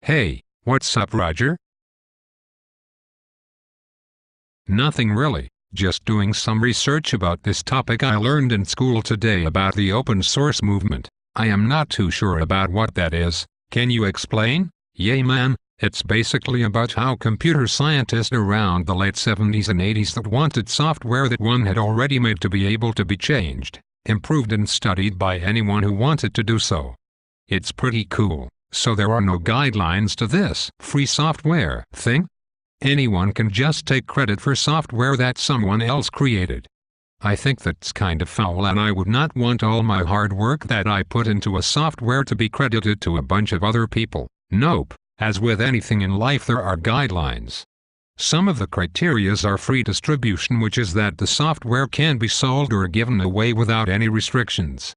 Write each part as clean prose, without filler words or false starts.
Hey, what's up, Roger? Nothing really, just doing some research about this topic I learned in school today about the open source movement. I am not too sure about what that is. Can you explain? Yay man, it's basically about how computer scientists around the late 70s and 80s that wanted software that one had already made to be able to be changed, improved and studied by anyone who wanted to do so. It's pretty cool. So there are no guidelines to this free software thing. Anyone can just take credit for software that someone else created. I think that's kind of foul, and I would not want all my hard work that I put into a software to be credited to a bunch of other people. Nope. As with anything in life, there are guidelines. Some of the criterias are free distribution, which is that the software can be sold or given away without any restrictions.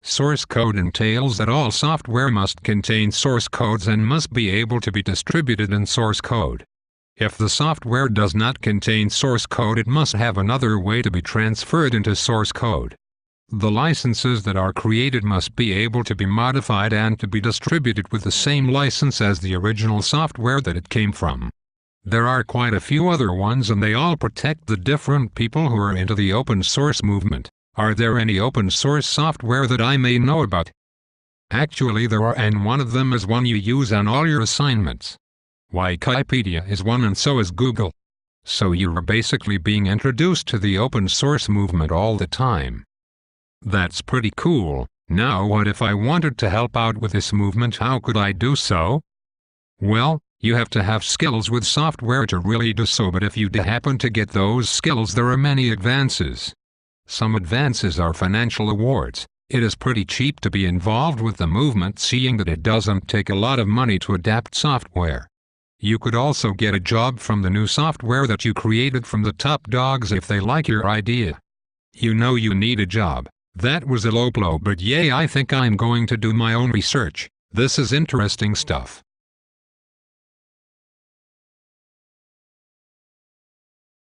Source code entails that all software must contain source codes and must be able to be distributed in source code. If the software does not contain source code, it must have another way to be transferred into source code. The licenses that are created must be able to be modified and to be distributed with the same license as the original software that it came from. There are quite a few other ones, and they all protect the different people who are into the open source movement. Are there any open source software that I may know about? Actually there are, and one of them is one you use on all your assignments. Wikipedia is one, and so is Google. So you're basically being introduced to the open source movement all the time. That's pretty cool. Now what if I wanted to help out with this movement? How could I do so? Well, you have to have skills with software to really do so, but if you do happen to get those skills, there are many advances. Some advances are financial awards. It is pretty cheap to be involved with the movement, seeing that it doesn't take a lot of money to adapt software. You could also get a job from the new software that you created from the top dogs if they like your idea. You know you need a job. That was a low blow, but yay, I think I'm going to do my own research. This is interesting stuff.